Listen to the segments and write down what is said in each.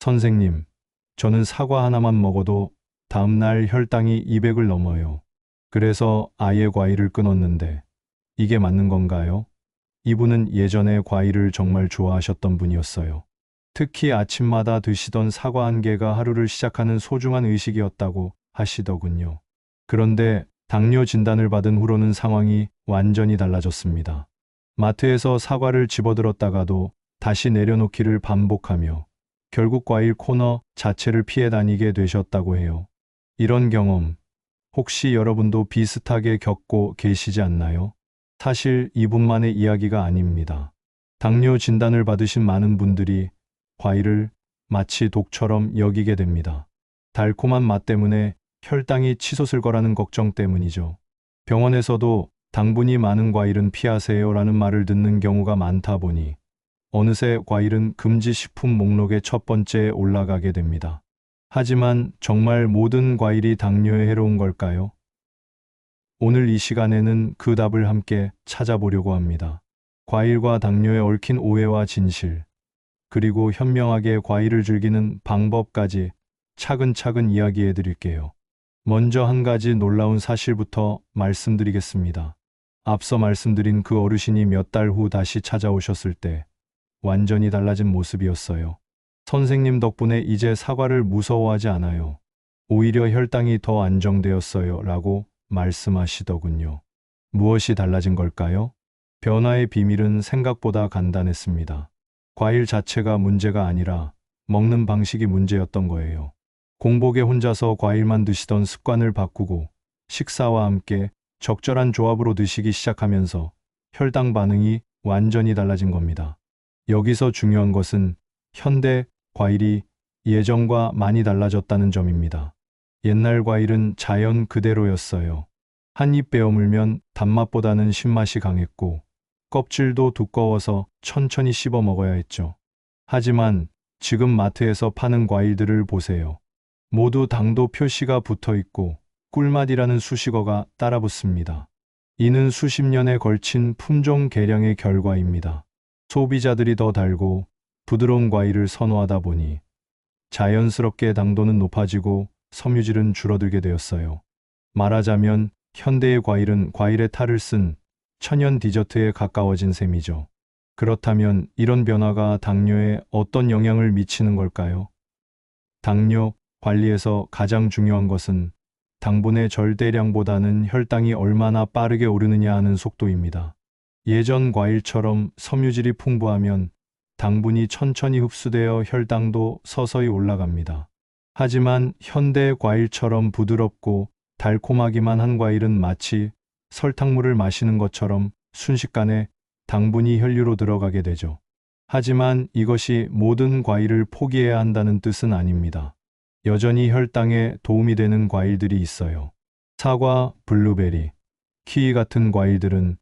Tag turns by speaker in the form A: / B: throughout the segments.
A: 선생님, 저는 사과 하나만 먹어도 다음날 혈당이 200을 넘어요. 그래서 아예 과일을 끊었는데 이게 맞는 건가요? 이분은 예전에 과일을 정말 좋아하셨던 분이었어요. 특히 아침마다 드시던 사과 한 개가 하루를 시작하는 소중한 의식이었다고 하시더군요. 그런데 당뇨 진단을 받은 후로는 상황이 완전히 달라졌습니다. 마트에서 사과를 집어들었다가도 다시 내려놓기를 반복하며 결국 과일 코너 자체를 피해 다니게 되셨다고 해요. 이런 경험, 혹시 여러분도 비슷하게 겪고 계시지 않나요? 사실 이분만의 이야기가 아닙니다. 당뇨 진단을 받으신 많은 분들이 과일을 마치 독처럼 여기게 됩니다. 달콤한 맛 때문에 혈당이 치솟을 거라는 걱정 때문이죠. 병원에서도 당분이 많은 과일은 피하세요라는 말을 듣는 경우가 많다 보니 어느새 과일은 금지 식품 목록의 첫 번째에 올라가게 됩니다. 하지만 정말 모든 과일이 당뇨에 해로운 걸까요? 오늘 이 시간에는 그 답을 함께 찾아보려고 합니다. 과일과 당뇨에 얽힌 오해와 진실, 그리고 현명하게 과일을 즐기는 방법까지 차근차근 이야기해 드릴게요. 먼저 한 가지 놀라운 사실부터 말씀드리겠습니다. 앞서 말씀드린 그 어르신이 몇 달 후 다시 찾아오셨을 때 완전히 달라진 모습이었어요. 선생님 덕분에 이제 사과를 무서워하지 않아요. 오히려 혈당이 더 안정되었어요. 라고 말씀하시더군요. 무엇이 달라진 걸까요? 변화의 비밀은 생각보다 간단했습니다. 과일 자체가 문제가 아니라 먹는 방식이 문제였던 거예요. 공복에 혼자서 과일만 드시던 습관을 바꾸고 식사와 함께 적절한 조합으로 드시기 시작하면서 혈당 반응이 완전히 달라진 겁니다. 여기서 중요한 것은 현대 과일이 예전과 많이 달라졌다는 점입니다. 옛날 과일은 자연 그대로였어요. 한 입 베어물면 단맛보다는 신맛이 강했고 껍질도 두꺼워서 천천히 씹어 먹어야 했죠. 하지만 지금 마트에서 파는 과일들을 보세요. 모두 당도 표시가 붙어 있고 꿀맛이라는 수식어가 따라붙습니다. 이는 수십 년에 걸친 품종 개량의 결과입니다. 소비자들이 더 달고 부드러운 과일을 선호하다 보니 자연스럽게 당도는 높아지고 섬유질은 줄어들게 되었어요. 말하자면 현대의 과일은 과일의 탈을 쓴 천연 디저트에 가까워진 셈이죠. 그렇다면 이런 변화가 당뇨에 어떤 영향을 미치는 걸까요? 당뇨 관리에서 가장 중요한 것은 당분의 절대량보다는 혈당이 얼마나 빠르게 오르느냐 하는 속도입니다. 예전 과일처럼 섬유질이 풍부하면 당분이 천천히 흡수되어 혈당도 서서히 올라갑니다. 하지만 현대 과일처럼 부드럽고 달콤하기만 한 과일은 마치 설탕물을 마시는 것처럼 순식간에 당분이 혈류로 들어가게 되죠. 하지만 이것이 모든 과일을 포기해야 한다는 뜻은 아닙니다. 여전히 혈당에 도움이 되는 과일들이 있어요. 사과, 블루베리, 키위 같은 과일들은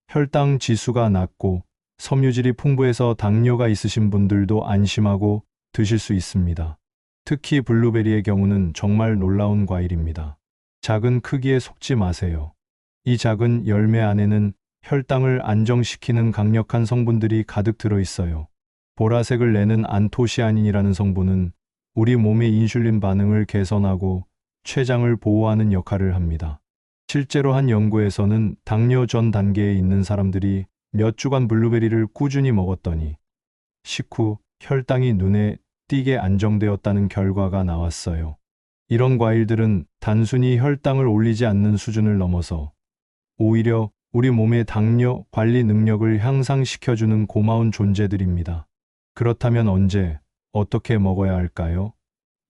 A: 혈당 지수가 낮고 섬유질이 풍부해서 당뇨가 있으신 분들도 안심하고 드실 수 있습니다. 특히 블루베리의 경우는 정말 놀라운 과일입니다. 작은 크기에 속지 마세요. 이 작은 열매 안에는 혈당을 안정시키는 강력한 성분들이 가득 들어 있어요. 보라색을 내는 안토시아닌이라는 성분은 우리 몸의 인슐린 반응을 개선하고 췌장을 보호하는 역할을 합니다. 실제로 한 연구에서는 당뇨 전 단계에 있는 사람들이 몇 주간 블루베리를 꾸준히 먹었더니 식후 혈당이 눈에 띄게 안정되었다는 결과가 나왔어요. 이런 과일들은 단순히 혈당을 올리지 않는 수준을 넘어서 오히려 우리 몸의 당뇨 관리 능력을 향상시켜주는 고마운 존재들입니다. 그렇다면 언제, 어떻게 먹어야 할까요?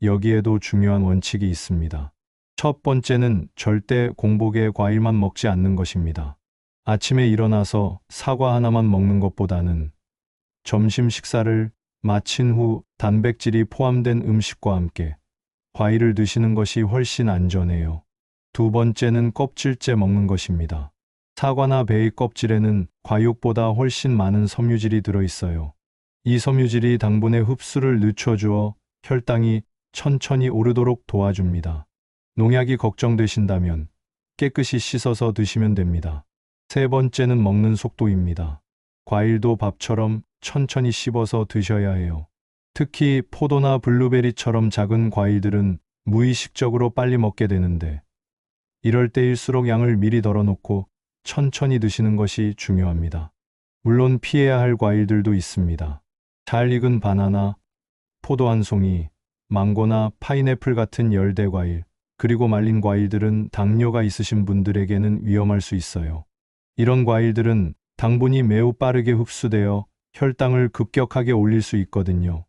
A: 여기에도 중요한 원칙이 있습니다. 첫 번째는 절대 공복에 과일만 먹지 않는 것입니다. 아침에 일어나서 사과 하나만 먹는 것보다는 점심 식사를 마친 후 단백질이 포함된 음식과 함께 과일을 드시는 것이 훨씬 안전해요. 두 번째는 껍질째 먹는 것입니다. 사과나 베이 껍질에는 과육보다 훨씬 많은 섬유질이 들어있어요. 이 섬유질이 당분의 흡수를 늦춰주어 혈당이 천천히 오르도록 도와줍니다. 농약이 걱정되신다면 깨끗이 씻어서 드시면 됩니다. 세 번째는 먹는 속도입니다. 과일도 밥처럼 천천히 씹어서 드셔야 해요. 특히 포도나 블루베리처럼 작은 과일들은 무의식적으로 빨리 먹게 되는데 이럴 때일수록 양을 미리 덜어놓고 천천히 드시는 것이 중요합니다. 물론 피해야 할 과일들도 있습니다. 잘 익은 바나나, 포도 한 송이, 망고나 파인애플 같은 열대 과일, 그리고 말린 과일들은 당뇨가 있으신 분들에게는 위험할 수 있어요. 이런 과일들은 당분이 매우 빠르게 흡수되어 혈당을 급격하게 올릴 수 있거든요.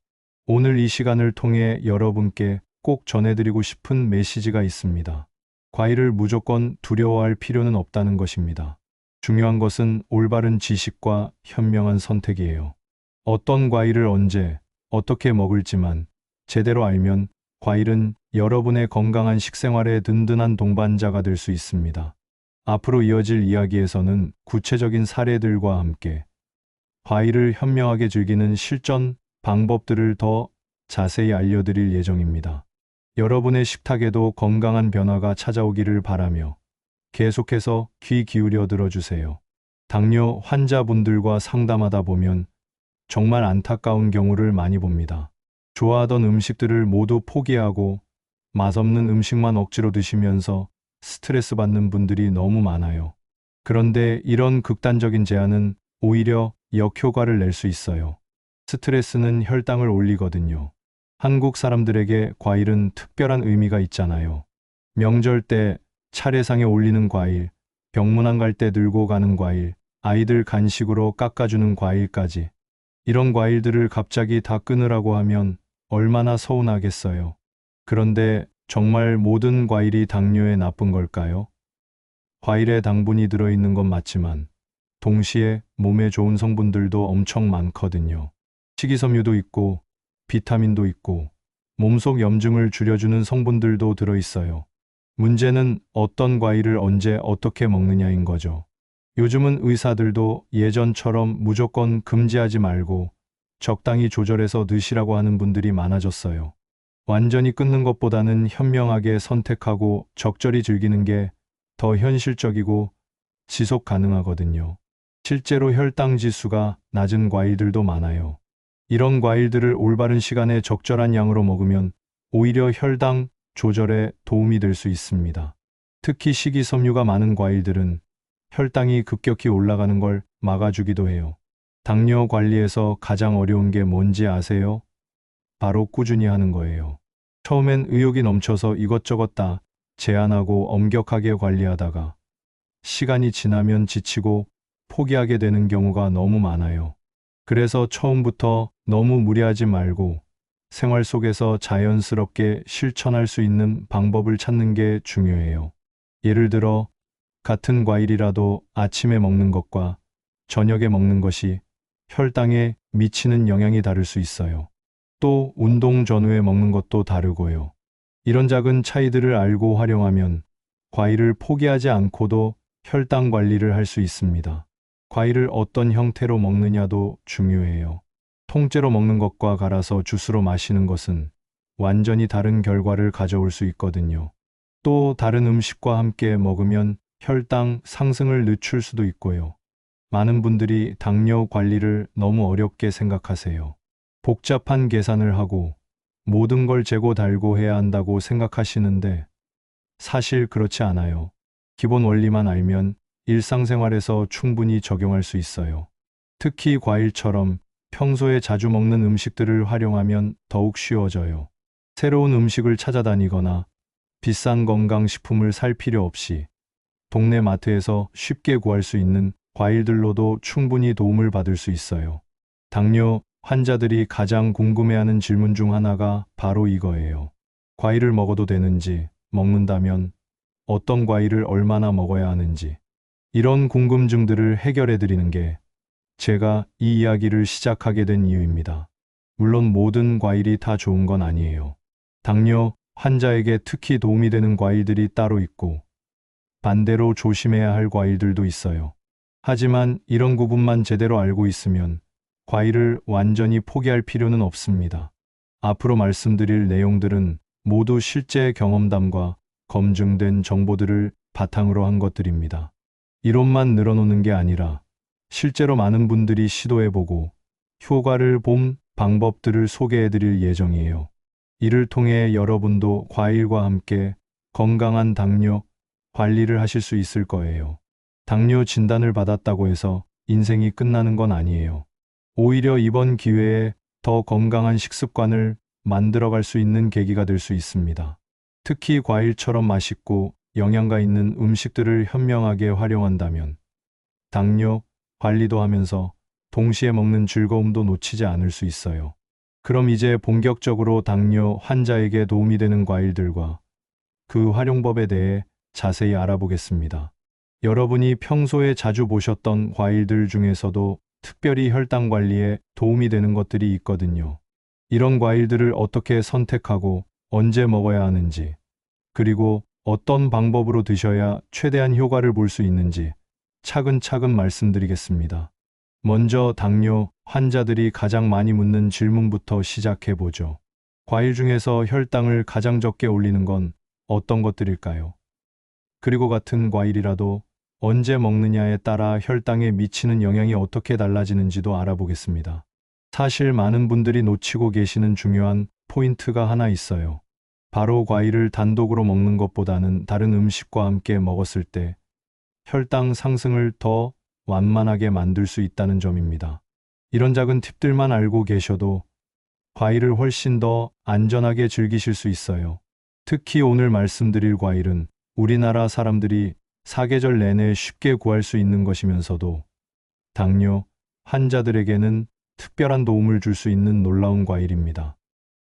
A: 오늘 이 시간을 통해 여러분께 꼭 전해드리고 싶은 메시지가 있습니다. 과일을 무조건 두려워할 필요는 없다는 것입니다. 중요한 것은 올바른 지식과 현명한 선택이에요. 어떤 과일을 언제, 어떻게 먹을지만 제대로 알면 과일은 여러분의 건강한 식생활에 든든한 동반자가 될 수 있습니다. 앞으로 이어질 이야기에서는 구체적인 사례들과 함께 과일을 현명하게 즐기는 실전 방법들을 더 자세히 알려드릴 예정입니다. 여러분의 식탁에도 건강한 변화가 찾아오기를 바라며 계속해서 귀 기울여 들어주세요. 당뇨 환자분들과 상담하다 보면 정말 안타까운 경우를 많이 봅니다. 좋아하던 음식들을 모두 포기하고 맛없는 음식만 억지로 드시면서 스트레스 받는 분들이 너무 많아요. 그런데 이런 극단적인 제한은 오히려 역효과를 낼 수 있어요. 스트레스는 혈당을 올리거든요. 한국 사람들에게 과일은 특별한 의미가 있잖아요. 명절 때 차례상에 올리는 과일, 병문안 갈 때 들고 가는 과일, 아이들 간식으로 깎아주는 과일까지. 이런 과일들을 갑자기 다 끊으라고 하면 얼마나 서운하겠어요. 그런데 정말 모든 과일이 당뇨에 나쁜 걸까요? 과일에 당분이 들어있는 건 맞지만 동시에 몸에 좋은 성분들도 엄청 많거든요. 식이섬유도 있고 비타민도 있고 몸속 염증을 줄여주는 성분들도 들어있어요. 문제는 어떤 과일을 언제 어떻게 먹느냐인 거죠. 요즘은 의사들도 예전처럼 무조건 금지하지 말고 적당히 조절해서 드시라고 하는 분들이 많아졌어요. 완전히 끊는 것보다는 현명하게 선택하고 적절히 즐기는 게 더 현실적이고 지속 가능하거든요. 실제로 혈당 지수가 낮은 과일들도 많아요. 이런 과일들을 올바른 시간에 적절한 양으로 먹으면 오히려 혈당 조절에 도움이 될 수 있습니다. 특히 식이섬유가 많은 과일들은 혈당이 급격히 올라가는 걸 막아주기도 해요. 당뇨 관리에서 가장 어려운 게 뭔지 아세요? 바로 꾸준히 하는 거예요. 처음엔 의욕이 넘쳐서 이것저것 다 제한하고 엄격하게 관리하다가 시간이 지나면 지치고 포기하게 되는 경우가 너무 많아요. 그래서 처음부터 너무 무리하지 말고 생활 속에서 자연스럽게 실천할 수 있는 방법을 찾는 게 중요해요. 예를 들어 같은 과일이라도 아침에 먹는 것과 저녁에 먹는 것이 혈당에 미치는 영향이 다를 수 있어요. 또 운동 전후에 먹는 것도 다르고요. 이런 작은 차이들을 알고 활용하면 과일을 포기하지 않고도 혈당 관리를 할 수 있습니다. 과일을 어떤 형태로 먹느냐도 중요해요. 통째로 먹는 것과 갈아서 주스로 마시는 것은 완전히 다른 결과를 가져올 수 있거든요. 또 다른 음식과 함께 먹으면 혈당 상승을 늦출 수도 있고요. 많은 분들이 당뇨 관리를 너무 어렵게 생각하세요. 복잡한 계산을 하고 모든 걸 재고 달고 해야 한다고 생각하시는데 사실 그렇지 않아요. 기본 원리만 알면 일상생활에서 충분히 적용할 수 있어요. 특히 과일처럼 평소에 자주 먹는 음식들을 활용하면 더욱 쉬워져요. 새로운 음식을 찾아다니거나 비싼 건강식품을 살 필요 없이 동네 마트에서 쉽게 구할 수 있는 과일들로도 충분히 도움을 받을 수 있어요. 당뇨 환자들이 가장 궁금해하는 질문 중 하나가 바로 이거예요. 과일을 먹어도 되는지, 먹는다면 어떤 과일을 얼마나 먹어야 하는지. 이런 궁금증들을 해결해 드리는 게 제가 이 이야기를 시작하게 된 이유입니다. 물론 모든 과일이 다 좋은 건 아니에요. 당뇨 환자에게 특히 도움이 되는 과일들이 따로 있고 반대로 조심해야 할 과일들도 있어요. 하지만 이런 구분만 제대로 알고 있으면 과일을 완전히 포기할 필요는 없습니다. 앞으로 말씀드릴 내용들은 모두 실제 경험담과 검증된 정보들을 바탕으로 한 것들입니다. 이론만 늘어놓는 게 아니라 실제로 많은 분들이 시도해보고 효과를 본 방법들을 소개해 드릴 예정이에요. 이를 통해 여러분도 과일과 함께 건강한 당뇨 관리를 하실 수 있을 거예요. 당뇨 진단을 받았다고 해서 인생이 끝나는 건 아니에요. 오히려 이번 기회에 더 건강한 식습관을 만들어갈 수 있는 계기가 될 수 있습니다. 특히 과일처럼 맛있고 영양가 있는 음식들을 현명하게 활용한다면 당뇨 관리도 하면서 동시에 먹는 즐거움도 놓치지 않을 수 있어요. 그럼 이제 본격적으로 당뇨 환자에게 도움이 되는 과일들과 그 활용법에 대해 자세히 알아보겠습니다. 여러분이 평소에 자주 보셨던 과일들 중에서도 특별히 혈당 관리에 도움이 되는 것들이 있거든요. 이런 과일들을 어떻게 선택하고 언제 먹어야 하는지, 그리고 어떤 방법으로 드셔야 최대한 효과를 볼 수 있는지 차근차근 말씀드리겠습니다. 먼저 당뇨 환자들이 가장 많이 묻는 질문부터 시작해 보죠. 과일 중에서 혈당을 가장 적게 올리는 건 어떤 것들일까요? 그리고 같은 과일이라도 언제 먹느냐에 따라 혈당에 미치는 영향이 어떻게 달라지는지도 알아보겠습니다. 사실 많은 분들이 놓치고 계시는 중요한 포인트가 하나 있어요. 바로 과일을 단독으로 먹는 것보다는 다른 음식과 함께 먹었을 때 혈당 상승을 더 완만하게 만들 수 있다는 점입니다. 이런 작은 팁들만 알고 계셔도 과일을 훨씬 더 안전하게 즐기실 수 있어요. 특히 오늘 말씀드릴 과일은 우리나라 사람들이 사계절 내내 쉽게 구할 수 있는 것이면서도 당뇨 환자들에게는 특별한 도움을 줄 수 있는 놀라운 과일입니다.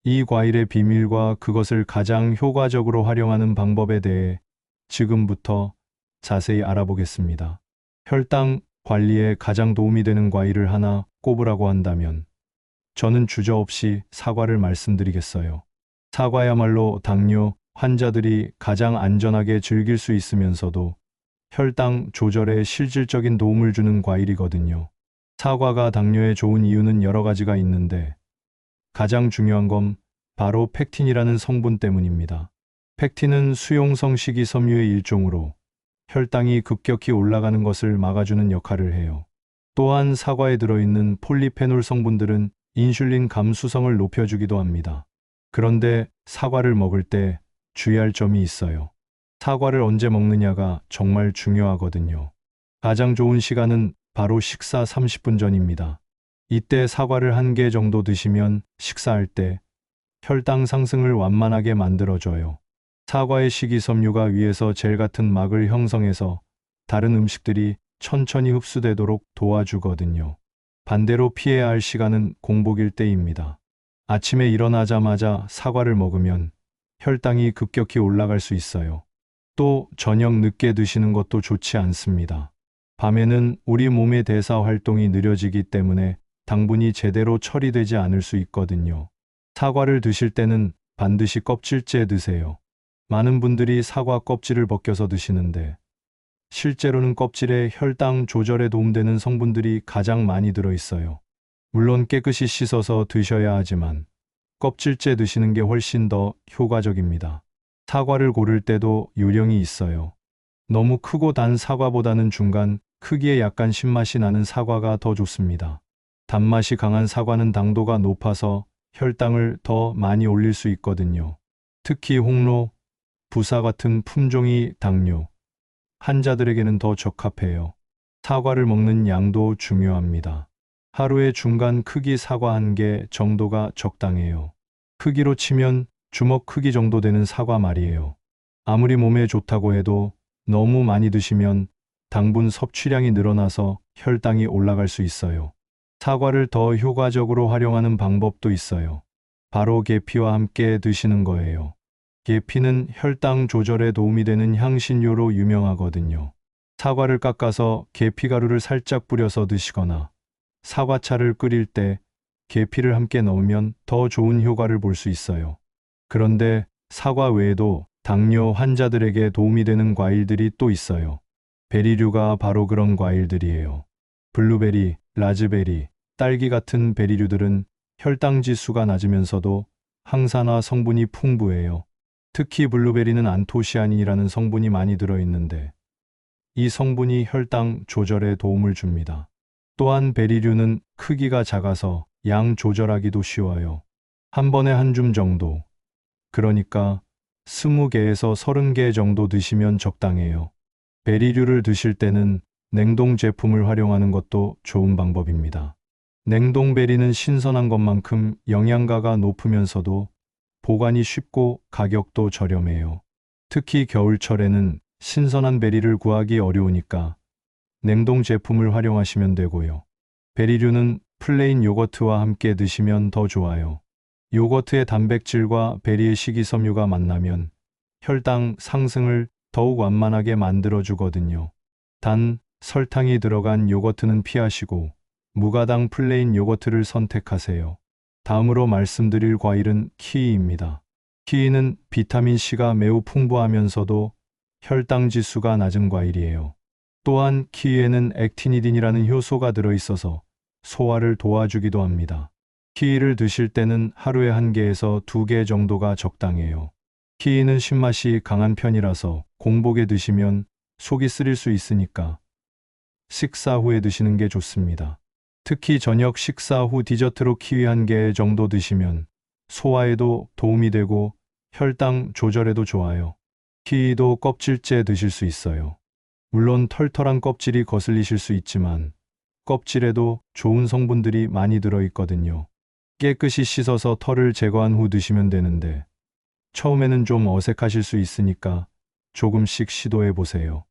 A: 이 과일의 비밀과 그것을 가장 효과적으로 활용하는 방법에 대해 지금부터 자세히 알아보겠습니다. 혈당 관리에 가장 도움이 되는 과일을 하나 꼽으라고 한다면 저는 주저없이 사과를 말씀드리겠어요. 사과야말로 당뇨 환자들이 가장 안전하게 즐길 수 있으면서도 혈당 조절에 실질적인 도움을 주는 과일이거든요. 사과가 당뇨에 좋은 이유는 여러 가지가 있는데 가장 중요한 건 바로 펙틴이라는 성분 때문입니다. 펙틴은 수용성 식이섬유의 일종으로 혈당이 급격히 올라가는 것을 막아주는 역할을 해요. 또한 사과에 들어있는 폴리페놀 성분들은 인슐린 감수성을 높여주기도 합니다. 그런데 사과를 먹을 때 주의할 점이 있어요. 사과를 언제 먹느냐가 정말 중요하거든요. 가장 좋은 시간은 바로 식사 30분 전입니다. 이때 사과를 한 개 정도 드시면 식사할 때 혈당 상승을 완만하게 만들어줘요. 사과의 식이섬유가 위에서 젤 같은 막을 형성해서 다른 음식들이 천천히 흡수되도록 도와주거든요. 반대로 피해야 할 시간은 공복일 때입니다. 아침에 일어나자마자 사과를 먹으면 혈당이 급격히 올라갈 수 있어요. 또 저녁 늦게 드시는 것도 좋지 않습니다. 밤에는 우리 몸의 대사 활동이 느려지기 때문에 당분이 제대로 처리되지 않을 수 있거든요. 사과를 드실 때는 반드시 껍질째 드세요. 많은 분들이 사과 껍질을 벗겨서 드시는데 실제로는 껍질에 혈당 조절에 도움되는 성분들이 가장 많이 들어있어요. 물론 깨끗이 씻어서 드셔야 하지만 껍질째 드시는 게 훨씬 더 효과적입니다. 사과를 고를 때도 요령이 있어요. 너무 크고 단 사과보다는 중간 크기에 약간 신맛이 나는 사과가 더 좋습니다. 단맛이 강한 사과는 당도가 높아서 혈당을 더 많이 올릴 수 있거든요. 특히 홍로, 부사 같은 품종이 당뇨 환자들에게는 더 적합해요. 사과를 먹는 양도 중요합니다. 하루에 중간 크기 사과 1개 정도가 적당해요. 크기로 치면 주먹 크기 정도 되는 사과 말이에요. 아무리 몸에 좋다고 해도 너무 많이 드시면 당분 섭취량이 늘어나서 혈당이 올라갈 수 있어요. 사과를 더 효과적으로 활용하는 방법도 있어요. 바로 계피와 함께 드시는 거예요. 계피는 혈당 조절에 도움이 되는 향신료로 유명하거든요. 사과를 깎아서 계피가루를 살짝 뿌려서 드시거나 사과차를 끓일 때 계피를 함께 넣으면 더 좋은 효과를 볼 수 있어요. 그런데 사과 외에도 당뇨 환자들에게 도움이 되는 과일들이 또 있어요. 베리류가 바로 그런 과일들이에요. 블루베리, 라즈베리, 딸기 같은 베리류들은 혈당 지수가 낮으면서도 항산화 성분이 풍부해요. 특히 블루베리는 안토시아닌이라는 성분이 많이 들어있는데 이 성분이 혈당 조절에 도움을 줍니다. 또한 베리류는 크기가 작아서 양 조절하기도 쉬워요. 한 번에 한 줌 정도. 그러니까 20개에서 30개 정도 드시면 적당해요. 베리류를 드실 때는 냉동 제품을 활용하는 것도 좋은 방법입니다. 냉동 베리는 신선한 것만큼 영양가가 높으면서도 보관이 쉽고 가격도 저렴해요. 특히 겨울철에는 신선한 베리를 구하기 어려우니까 냉동 제품을 활용하시면 되고요. 베리류는 플레인 요거트와 함께 드시면 더 좋아요. 요거트의 단백질과 베리의 식이섬유가 만나면 혈당 상승을 더욱 완만하게 만들어주거든요. 단, 설탕이 들어간 요거트는 피하시고 무가당 플레인 요거트를 선택하세요. 다음으로 말씀드릴 과일은 키위입니다. 키위는 비타민C가 매우 풍부하면서도 혈당 지수가 낮은 과일이에요. 또한 키위에는 액티니딘이라는 효소가 들어있어서 소화를 도와주기도 합니다. 키위를 드실 때는 하루에 1개에서 2개 정도가 적당해요. 키위는 신맛이 강한 편이라서 공복에 드시면 속이 쓰릴 수 있으니까 식사 후에 드시는 게 좋습니다. 특히 저녁 식사 후 디저트로 키위 1개 정도 드시면 소화에도 도움이 되고 혈당 조절에도 좋아요. 키위도 껍질째 드실 수 있어요. 물론 털털한 껍질이 거슬리실 수 있지만 껍질에도 좋은 성분들이 많이 들어있거든요. 깨끗이 씻어서 털을 제거한 후 드시면 되는데 처음에는 좀 어색하실 수 있으니까 조금씩 시도해 보세요.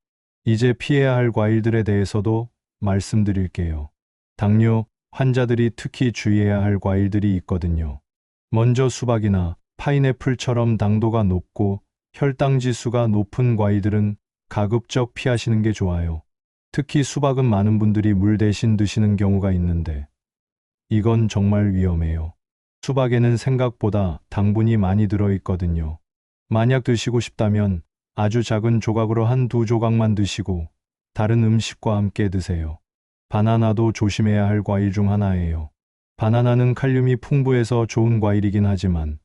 A: 이제 피해야 할 과일들에 대해서도 말씀드릴게요. 당뇨 환자들이 특히 주의해야 할 과일들이 있거든요. 먼저 수박이나 파인애플처럼 당도가 높고 혈당 지수가 높은 과일들은 가급적 피하시는 게 좋아요. 특히 수박은 많은 분들이 물 대신 드시는 경우가 있는데 이건 정말 위험해요. 수박에는 생각보다 당분이 많이 들어있거든요. 만약 드시고 싶다면 아주 작은 조각으로 1~2조각만 드시고 다른 음식과 함께 드세요. 바나나도 조심해야 할 과일 중 하나예요. 바나나는 칼륨이 풍부해서 좋은 과일이긴 하지만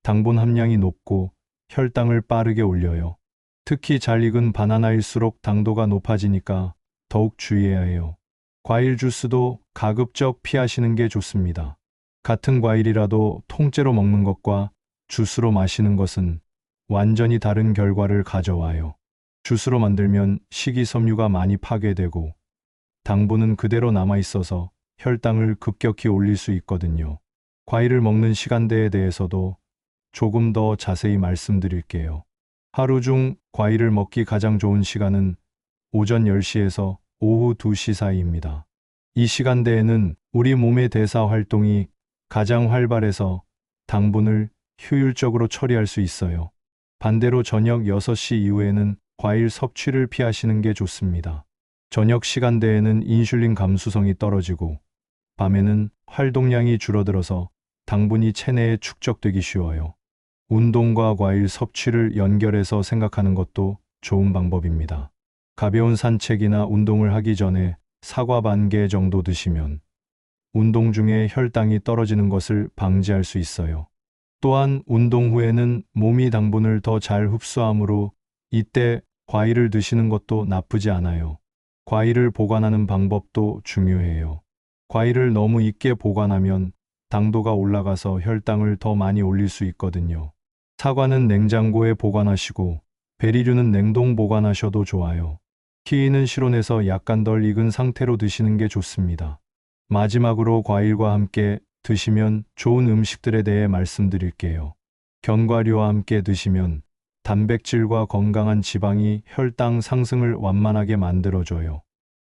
A: 당분 함량이 높고 혈당을 빠르게 올려요. 특히 잘 익은 바나나일수록 당도가 높아지니까 더욱 주의해야 해요. 과일 주스도 가급적 피하시는 게 좋습니다. 같은 과일이라도 통째로 먹는 것과 주스로 마시는 것은 완전히 다른 결과를 가져와요. 주스로 만들면 식이섬유가 많이 파괴되고 당분은 그대로 남아있어서 혈당을 급격히 올릴 수 있거든요. 과일을 먹는 시간대에 대해서도 조금 더 자세히 말씀드릴게요. 하루 중 과일을 먹기 가장 좋은 시간은 오전 10시에서 오후 2시 사이입니다. 이 시간대에는 우리 몸의 대사 활동이 가장 활발해서 당분을 효율적으로 처리할 수 있어요. 반대로 저녁 6시 이후에는 과일 섭취를 피하시는 게 좋습니다. 저녁 시간대에는 인슐린 감수성이 떨어지고 밤에는 활동량이 줄어들어서 당분이 체내에 축적되기 쉬워요. 운동과 과일 섭취를 연결해서 생각하는 것도 좋은 방법입니다. 가벼운 산책이나 운동을 하기 전에 사과 1개 정도 드시면 운동 중에 혈당이 떨어지는 것을 방지할 수 있어요. 또한 운동 후에는 몸이 당분을 더 잘 흡수하므로 이때 과일을 드시는 것도 나쁘지 않아요. 과일을 보관하는 방법도 중요해요. 과일을 너무 익게 보관하면 당도가 올라가서 혈당을 더 많이 올릴 수 있거든요. 사과는 냉장고에 보관하시고 베리류는 냉동 보관하셔도 좋아요. 키위는 실온에서 약간 덜 익은 상태로 드시는 게 좋습니다. 마지막으로 과일과 함께 드시면 좋은 음식들에 대해 말씀드릴게요. 견과류와 함께 드시면 단백질과 건강한 지방이 혈당 상승을 완만하게 만들어줘요.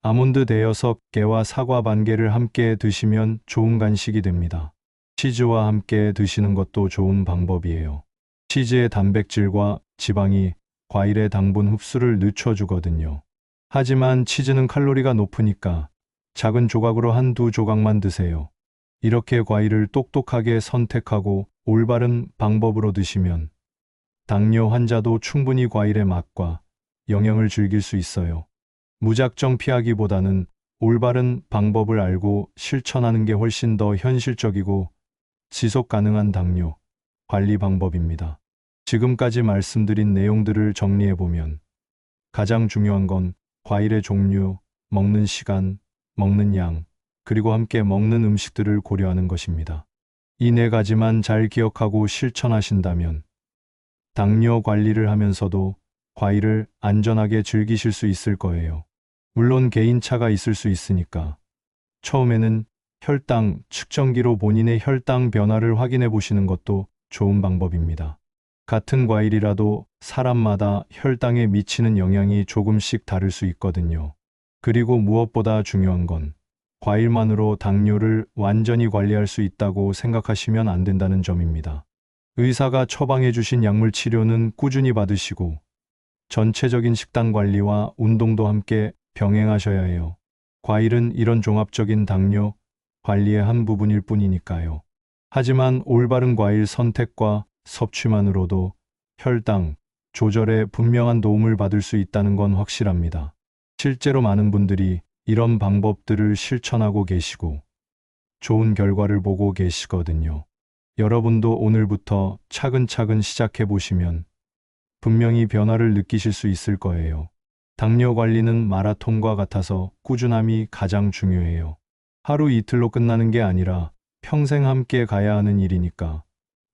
A: 아몬드 대여섯 개와 사과 1개를 함께 드시면 좋은 간식이 됩니다. 치즈와 함께 드시는 것도 좋은 방법이에요. 치즈의 단백질과 지방이 과일의 당분 흡수를 늦춰주거든요. 하지만 치즈는 칼로리가 높으니까 작은 조각으로 1~2조각만 드세요. 이렇게 과일을 똑똑하게 선택하고 올바른 방법으로 드시면 당뇨 환자도 충분히 과일의 맛과 영양을 즐길 수 있어요. 무작정 피하기보다는 올바른 방법을 알고 실천하는 게 훨씬 더 현실적이고 지속 가능한 당뇨 관리 방법입니다. 지금까지 말씀드린 내용들을 정리해보면 가장 중요한 건 과일의 종류, 먹는 시간, 먹는 양, 그리고 함께 먹는 음식들을 고려하는 것입니다. 이 네 가지만 잘 기억하고 실천하신다면 당뇨 관리를 하면서도 과일을 안전하게 즐기실 수 있을 거예요. 물론 개인차가 있을 수 있으니까 처음에는 혈당 측정기로 본인의 혈당 변화를 확인해 보시는 것도 좋은 방법입니다. 같은 과일이라도 사람마다 혈당에 미치는 영향이 조금씩 다를 수 있거든요. 그리고 무엇보다 중요한 건 과일만으로 당뇨를 완전히 관리할 수 있다고 생각하시면 안 된다는 점입니다. 의사가 처방해 주신 약물 치료는 꾸준히 받으시고 전체적인 식단 관리와 운동도 함께 병행하셔야 해요. 과일은 이런 종합적인 당뇨 관리의 한 부분일 뿐이니까요. 하지만 올바른 과일 선택과 섭취만으로도 혈당 조절에 분명한 도움을 받을 수 있다는 건 확실합니다. 실제로 많은 분들이 이런 방법들을 실천하고 계시고 좋은 결과를 보고 계시거든요. 여러분도 오늘부터 차근차근 시작해 보시면 분명히 변화를 느끼실 수 있을 거예요. 당뇨 관리는 마라톤과 같아서 꾸준함이 가장 중요해요. 하루 이틀로 끝나는 게 아니라 평생 함께 가야 하는 일이니까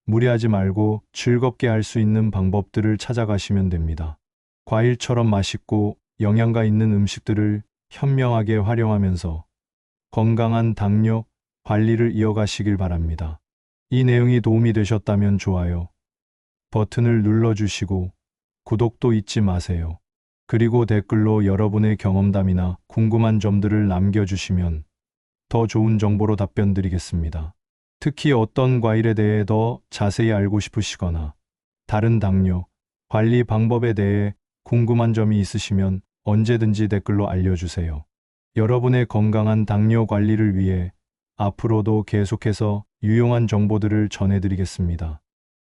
A: 무리하지 말고 즐겁게 할 수 있는 방법들을 찾아가시면 됩니다. 과일처럼 맛있고 영양가 있는 음식들을 현명하게 활용하면서 건강한 당뇨 관리를 이어가시길 바랍니다. 이 내용이 도움이 되셨다면 좋아요 버튼을 눌러주시고 구독도 잊지 마세요. 그리고 댓글로 여러분의 경험담이나 궁금한 점들을 남겨주시면 더 좋은 정보로 답변 드리겠습니다. 특히 어떤 과일에 대해 더 자세히 알고 싶으시거나 다른 당뇨 관리 방법에 대해 궁금한 점이 있으시면 언제든지 댓글로 알려주세요. 여러분의 건강한 당뇨 관리를 위해 앞으로도 계속해서 유용한 정보들을 전해드리겠습니다.